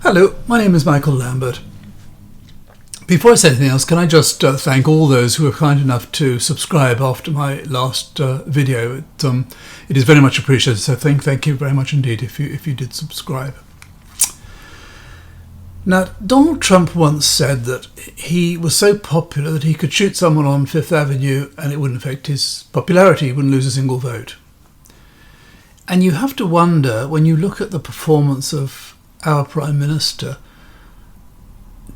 Hello, my name is Michael Lambert. Before I say anything else, can I just thank all those who were kind enough to subscribe after my last video. It is very much appreciated, so thank you very much indeed if you did subscribe. Now, Donald Trump once said that he was so popular that he could shoot someone on Fifth Avenue and it wouldn't affect his popularity, he wouldn't lose a single vote. And you have to wonder, when you look at the performance of our Prime Minister,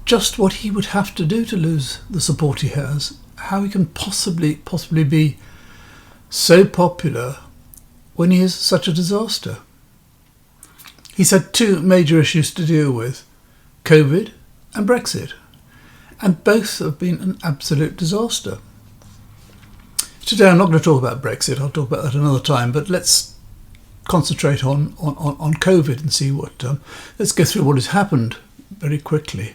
just what he would have to do to lose the support he has, how he can possibly be so popular when he is such a disaster. He's had two major issues to deal with, COVID and Brexit, and both have been an absolute disaster. Today I'm not going to talk about Brexit, I'll talk about that another time, but let's concentrate on COVID and see what, let's go through what has happened very quickly.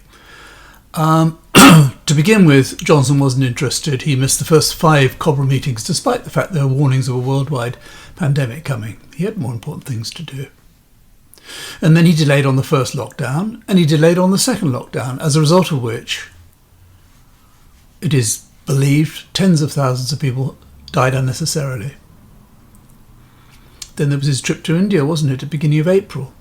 To begin with, Johnson wasn't interested. He missed the first 5 COBRA meetings, despite the fact there were warnings of a worldwide pandemic coming. He had more important things to do. And then he delayed on the first lockdown, and he delayed on the second lockdown, as a result of which it is believed tens of thousands of people died unnecessarily. Then there was his trip to India, wasn't it, at the beginning of April.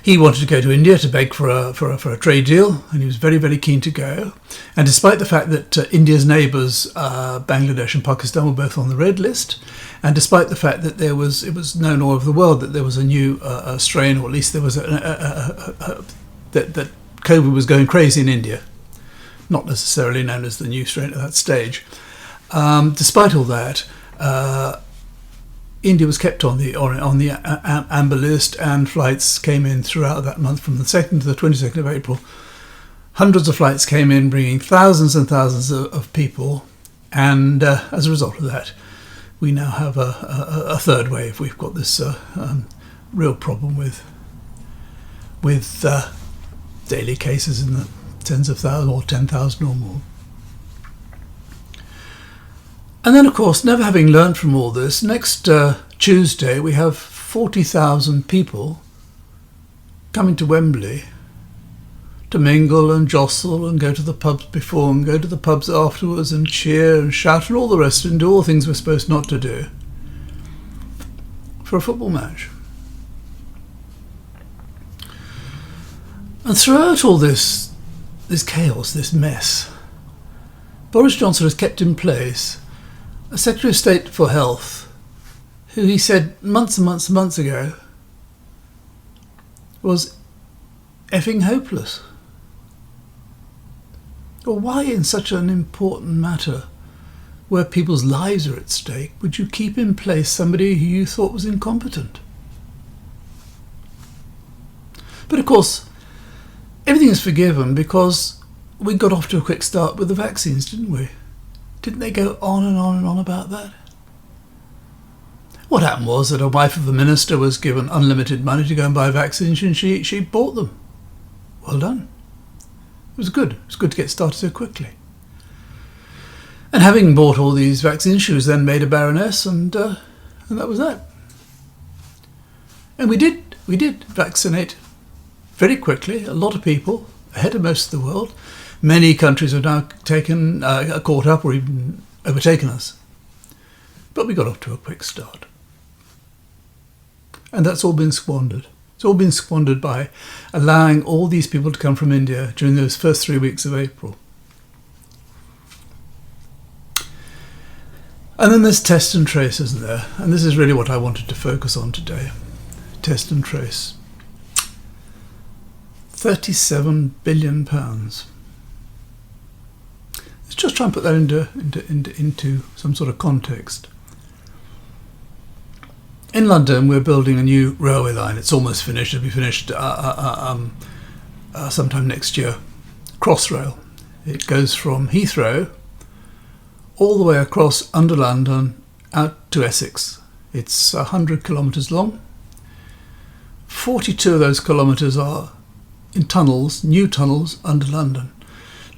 He wanted to go to India to beg for a trade deal, and he was very, very keen to go. And despite the fact that India's neighbours, Bangladesh and Pakistan, were both on the red list, and despite the fact that it was known all over the world that there was a new strain, or at least there was that COVID was going crazy in India, not necessarily known as the new strain at that stage. Despite all that, India was kept on the amber list, and flights came in throughout that month from the 2nd to the 22nd of April. Hundreds of flights came in, bringing thousands and thousands of people, and as a result of that, we now have a third wave. We've got this real problem with daily cases in the tens of thousands or 10,000 or more. And then, of course, never having learned from all this, next Tuesday we have 40,000 people coming to Wembley to mingle and jostle and go to the pubs before and go to the pubs afterwards and cheer and shout and all the rest and do all the things we're supposed not to do for a football match. And throughout all this chaos, this mess, Boris Johnson has kept in place a Secretary of State for Health, who he said months and months and months ago was effing hopeless. Well, why in such an important matter where people's lives are at stake would you keep in place somebody who you thought was incompetent? But of course, everything is forgiven because we got off to a quick start with the vaccines, didn't we? Didn't they go on and on and on about that? What happened was that a wife of a minister was given unlimited money to go and buy vaccines, and she bought them. Well done. It was good. It was good to get started so quickly. And having bought all these vaccines, she was then made a baroness, and that was that. And we did vaccinate very quickly, a lot of people, ahead of most of the world. Many countries have now caught up or even overtaken us. But we got off to a quick start. And that's all been squandered. It's all been squandered by allowing all these people to come from India during those first 3 weeks of April. And then there's test and trace, isn't there? And this is really what I wanted to focus on today. Test and trace. £37 billion. Let's just try and put that into some sort of context. In London, we're building a new railway line. It's almost finished. It'll be finished sometime next year. Crossrail. It goes from Heathrow all the way across under London out to Essex. It's 100 kilometres long. 42 of those kilometres are in tunnels, new tunnels under London.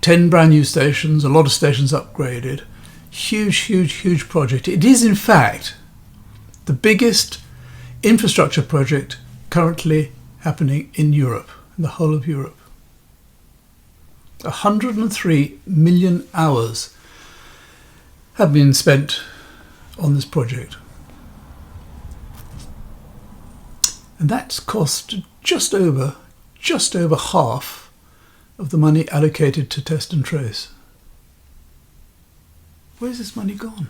10 brand new stations, a lot of stations upgraded. Huge project. It is in fact the biggest infrastructure project currently happening in Europe. in the whole of Europe. 103 million hours have been spent on this project. And that's cost just over half of the money allocated to test and trace. Where's this money gone?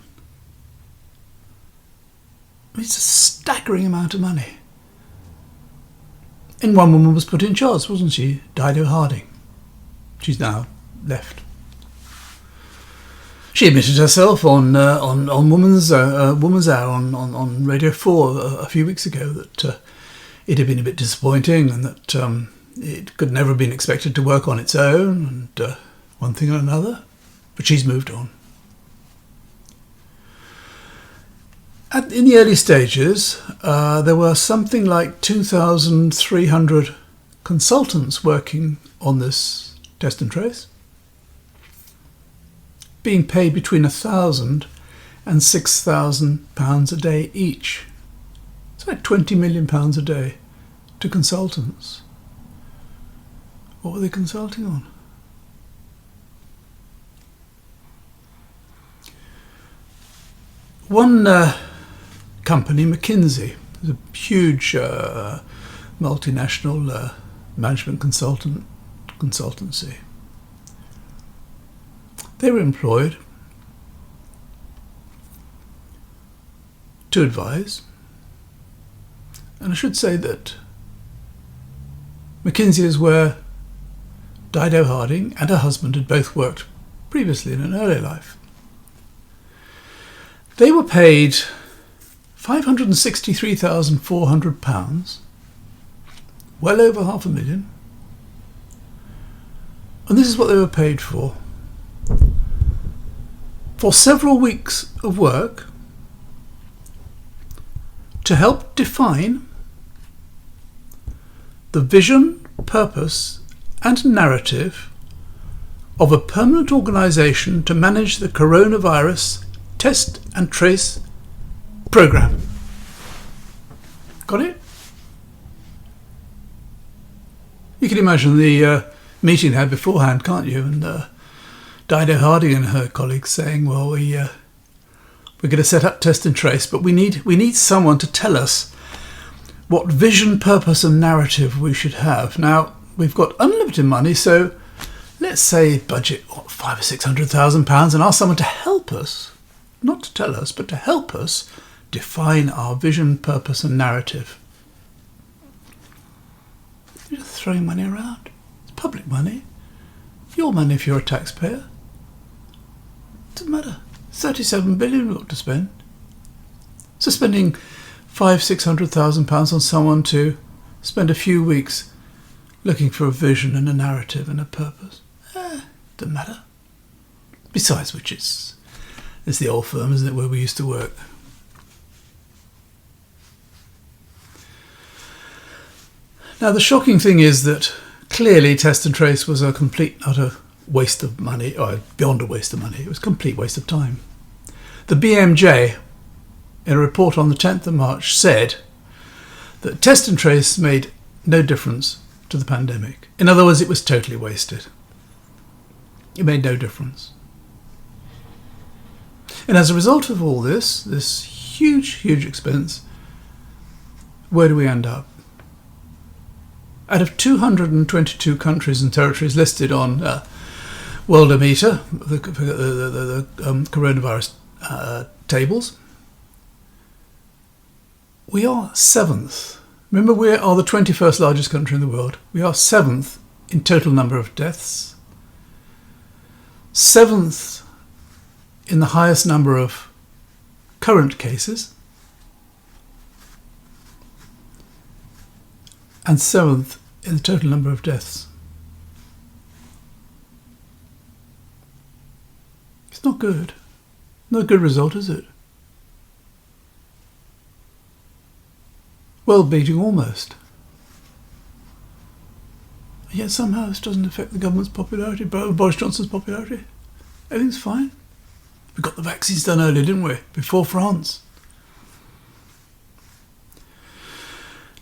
I mean, it's a staggering amount of money. And one woman was put in charge, wasn't she? Dido Harding. She's now left. She admitted herself on Woman's Hour on Radio 4 a few weeks ago that it had been a bit disappointing and that it could never have been expected to work on its own and one thing or another. But she's moved on. In the early stages, there were something like 2,300 consultants working on this test and trace, being paid between £1,000 and £6,000 a day each. It's like £20 million a day to consultants. What were they consulting on? One company, McKinsey, is a huge multinational management consultancy. They were employed to advise, and I should say that McKinsey is where Dido Harding and her husband had both worked previously in an earlier life. They were paid £563,400, well over £500,000, and this is what they were paid for several weeks of work to help define the vision, purpose and narrative of a permanent organisation to manage the coronavirus test and trace programme. Got it? You can imagine the meeting they had beforehand, can't you? And Dido Harding and her colleagues saying, well, we're going to set up test and trace, but we need someone to tell us what vision, purpose and narrative we should have. Now, we've got unlimited money, so let's say budget £500,000 or £600,000 and ask someone to help us, not to tell us, but to help us define our vision, purpose and narrative. You're just throwing money around. It's public money. Your money if you're a taxpayer. Doesn't matter. 37 billion we've got to spend. So spending £500,000-600,000 on someone to spend a few weeks looking for a vision and a narrative and a purpose. Doesn't matter. Besides which it's the old firm, isn't it, where we used to work. Now the shocking thing is that clearly test and trace was a complete utter waste of money, or beyond a waste of money. It was a complete waste of time. The BMJ, in a report on the 10th of March, said that test and trace made no difference to the pandemic. In other words, it was totally wasted. It made no difference. And as a result of all this huge expense, where do we end up? Out of 222 countries and territories listed on Worldometer, the coronavirus tables, we are 7th. Remember, we are the 21st largest country in the world. We are 7th in total number of deaths, 7th in the highest number of current cases, and 7th in the total number of deaths. It's not good. Not a good result, is it? Well, beating almost. Yet somehow this doesn't affect the government's popularity, Boris Johnson's popularity. Everything's fine. We got the vaccines done early, didn't we? Before France.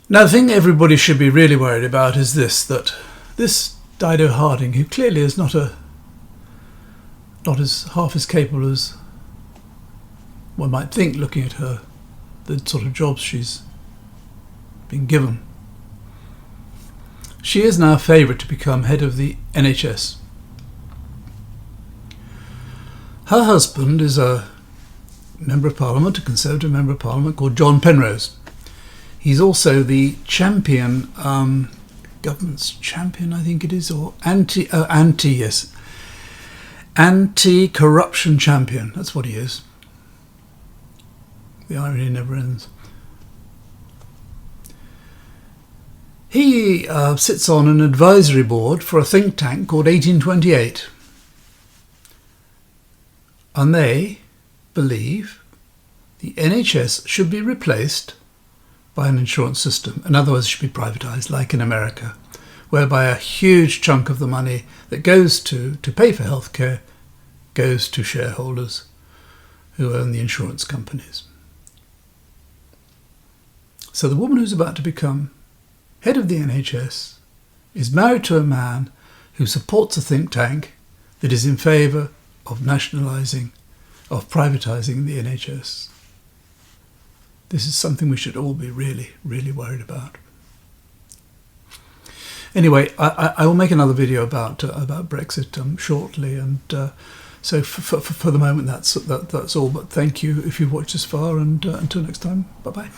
Now, the thing everybody should be really worried about is this, that this Dido Harding, who clearly is not as half as capable as one might think looking at her, the sort of jobs she's been given. She is now favoured to become head of the NHS. Her husband is a Member of Parliament, a Conservative Member of Parliament called John Penrose. He's also the champion, government's champion, I think it is, or anti-corruption champion. That's what he is. The irony never ends. He sits on an advisory board for a think tank called 1828. And they believe the NHS should be replaced by an insurance system. In other words, it should be privatised, like in America, whereby a huge chunk of the money that goes to pay for healthcare goes to shareholders who own the insurance companies. So the woman who's about to become head of the NHS is married to a man who supports a think tank that is in favour of nationalising, of privatising the NHS. This is something we should all be really, really worried about. Anyway, I will make another video about Brexit shortly, and so for the moment that's all. But thank you if you've watched this far, and until next time, bye bye.